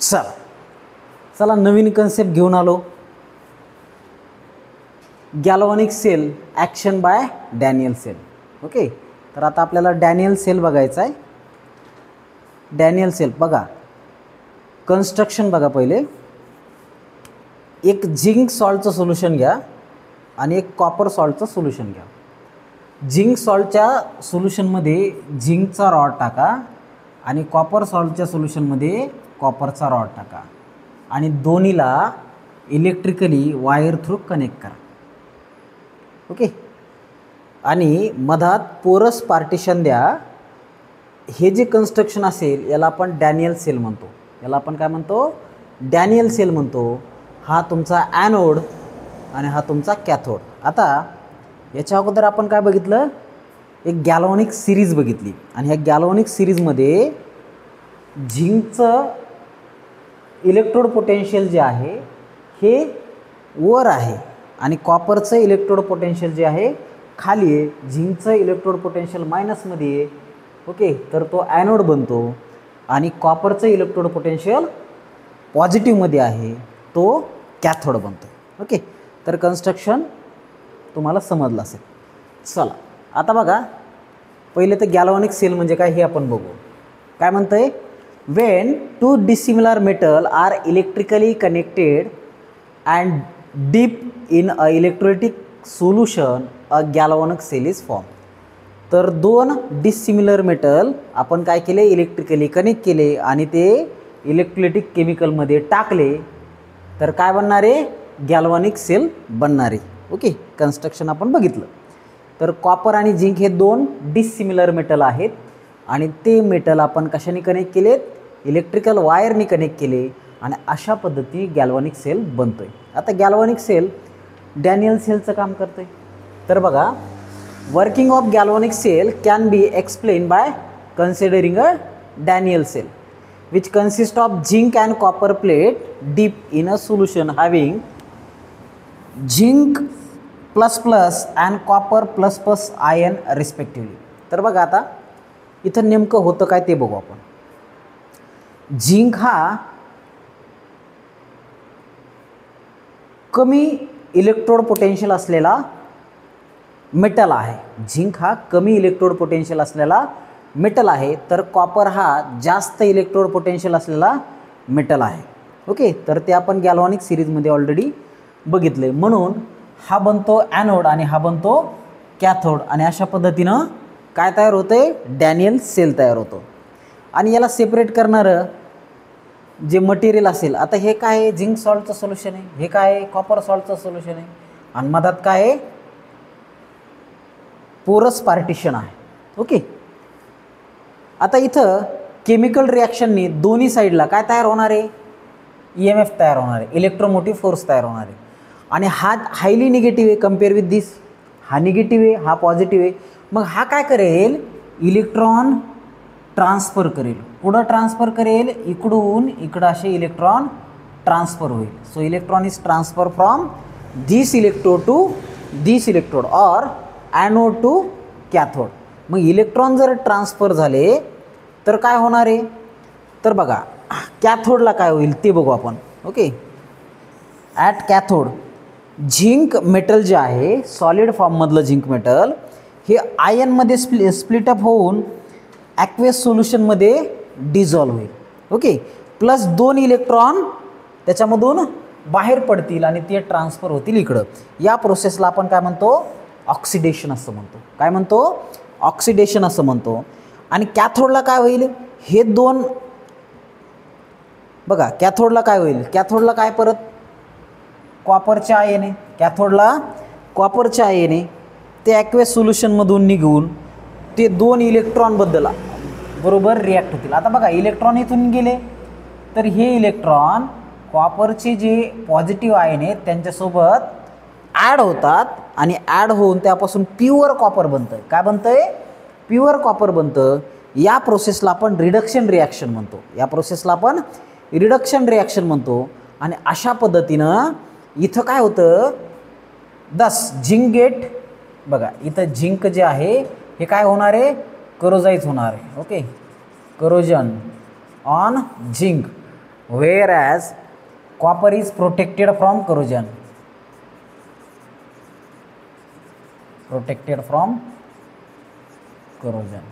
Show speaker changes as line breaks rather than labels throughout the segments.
चला चला नवीन कन्सेप्ट घेऊन आलो. Galvanic cell action by Daniel cell. Okay, तर आता आपल्याला डॅनियल सेल बघायचा आहे. डॅनियल सेल बघा, कन्स्ट्रक्शन बघा. पहिले एक झिंक सॉल्टचं सोल्युशन घ्या आणि एक कॉपर सॉल्टचं सोल्युशन घ्या. झिंक सॉल्टच्या सोल्युशनमध्ये झिंकचा रॉड टाका आणि कॉपर सॉल्टच्या सोल्युशनमध्ये कॉपरचा रॉड टाका आणि दोन्हीला इलेक्ट्रिकली वायर थ्रू कनेक्ट करा. ओके, आणि मधात पोरस पार्टिशन द्या. हे जे कन्स्ट्रक्शन असेल याला आपण डॅनियल सेल म्हणतो. याला आपण काय म्हणतो? डॅनियल सेल म्हणतो. हा तुमचा ॲनोड आणि हा तुमचा कॅथोड. आता याच्या अगोदर आपण काय बघितलं? एक गॅल्व्हॅनिक सिरीज बघितली आणि ह्या गॅल्व्हॅनिक सिरीजमध्ये झिंकचं इलेक्ट्रोड पोटेन्शियल जे आहे हे वर आहे आणि कॉपरचं इलेक्ट्रोड पोटेन्शियल जे आहे खाली आहे. झिंकचं इलेक्ट्रोड पोटेन्शियल मायनसमध्ये आहे. ओके, तर तो ॲनोड बनतो आणि कॉपरचं इलेक्ट्रोड पोटेन्शियल पॉझिटिव्हमध्ये आहे, तो कॅथोड बनतो. ओके, तर कन्स्ट्रक्शन तुम्हाला समजलं असेल. चला आता बघा, पहिले तर गॅल्व्हॅनिक सेल म्हणजे काय हे आपण बघू. काय म्हणतं आहे? When two dissimilar metal are electrically connected and dip in a electrolytic solution a galvanic cell is form. तर दोन डिसिमिलर मेटल आपण काय केले? इलेक्ट्रिकली कनेक्ट केले आणि ते इलेक्ट्रोलिटिक केमिकलमध्ये टाकले तर काय बनणार आहे? गॅल्व्हॅनिक सेल बनणार आहे. ओके, कन्स्ट्रक्शन आपण बघितलं. तर कॉपर आणि झिंक हे दोन डिसिमिलर मेटल आहेत आणि ते मेटल आपण कशाने कनेक्ट केलेत? इलेक्ट्रिकल वायरने कनेक्ट केले आणि अशा पद्धती गॅल्व्हॅनिक सेल बनतोय. आता गॅल्व्हॅनिक सेल डॅनियल सेलचं काम करतोय. तर बघा, working of galvanic cell can be explain by considering a Daniel cell which consist of zinc and copper plate deep in a solution having zinc plus plus and copper plus plus ion respectively. तर बघा आता इथं नेमकं होतं काय ते बघू आपण. झिंक हा कमी इलेक्ट्रोड पोटेन्शियल असलेला मेटल आहे. झिंक हा कमी इलेक्ट्रोड पोटेन्शियल असलेला मेटल आहे, तर कॉपर हा जास्त इलेक्ट्रोड पोटेन्शियल असलेला मेटल आहे. ओके, तर ते आपण गॅल्व्हॅनिक सिरीजमध्ये ऑलरेडी बघितले. म्हणून हा बनतो ॲनोड आणि हा बनतो कॅथोड आणि अशा पद्धतीनं काय तयार होतं? डॅनियल सेल तयार होतो. आणि याला सेपरेट करणारं जे मटेरियल असेल, आता हे काय आहे? झिंक सॉल्टचं सोल्युशन आहे. हे काय आहे? कॉपर सॉल्टचं सोल्युशन आहे. आणि मधात काय आहे? पोरस पार्टिशन आहे. ओके, आता इथं केमिकल रिॲक्शनने दोन्ही साईडला काय तयार होणार आहे? EMF तयार होणार आहे, इलेक्ट्रोमोटिव्ह फोर्स तयार होणार आहे. आणि हा हायली निगेटिव्ह आहे कम्पेअर विथ दिस. हा निगेटिव्ह आहे, हा पॉझिटिव्ह आहे. मग हा काय करेल? इलेक्ट्रॉन ट्रान्सफर करेल. पुढं ट्रान्सफर करेल, इकडून इकडं असे इलेक्ट्रॉन ट्रान्सफर होईल. So electron is transfer from this electrode to this electrode or anode to cathode. मग इलेक्ट्रॉन जर ट्रान्सफर झाले तर काय होणार आहे? तर बघा, कॅथोडला काय होईल ते बघू आपण. Okay, at cathode zinc metal जे आहे सॉलिड फॉर्ममधलं झिंक मेटल हे आयनमध्ये स्प्लिटअप होऊन ॲक्वेस सोल्युशनमध्ये डिझॉल्व्ह होईल. ओके, प्लस 2 इलेक्ट्रॉन त्याच्यामधून बाहेर पडतील आणि ते ट्रान्सफर होतील इकडं. या प्रोसेसला आपण काय म्हणतो? ऑक्सिडेशन असं म्हणतो. काय म्हणतो? ऑक्सिडेशन असं म्हणतो. आणि कॅथोडला काय होईल? हे दोन बघा, कॅथोडला काय होईल? कॅथोडला काय परत कॉपरच्या आयने, कॅथोडला कॉपरच्या आयने ते ॲक्वेस सोल्युशनमधून निघून ते 2 इलेक्ट्रॉनबद्दल बरोबर रिॲक्ट होतील. आता बघा, इलेक्ट्रॉन इथून गेले तर हे इलेक्ट्रॉन कॉपरचे जे पॉझिटिव्ह आयन आहेत त्यांच्यासोबत ॲड होतात आणि ॲड होऊन त्यापासून प्युअर कॉपर बनतं. काय बनतं आहे? प्युअर कॉपर बनतं. या प्रोसेसला आपण रिडक्शन रिॲक्शन म्हणतो. या प्रोसेसला आपण रिडक्शन रिॲक्शन म्हणतो. आणि अशा पद्धतीनं इथं काय होतं? दस झिंक गेट बघा, इथं झिंक जे आहे हे काय होणार आहे? करोजाईज होणार आहे. Okay, corrosion on zinc wear as copper is protected from corrosion. Protected from corrosion.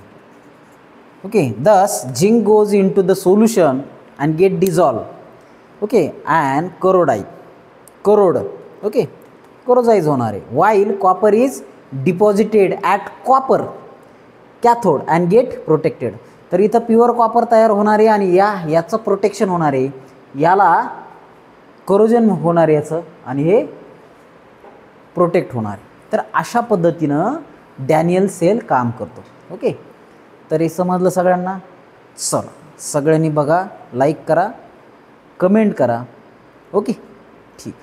Okay, thus zinc goes into the solution and get dissolved. Okay, and corrode. Okay, corrosize होणार आहे. While copper is deposited at copper cathode and get protected. तर इथं pure copper तयार होणार आहे आणि याचं protection होणार आहे, याला करोजन होणार आहे याचं आणि हे प्रोटेक्ट होणार आहे. तर अशा पद्धतीनं डॅनियल सेल काम करतो. ओके, तर हे समजलं सगळ्यांना. चला सगळ्यांनी बघा, लाईक करा, कमेंट करा. ओके, ठीक.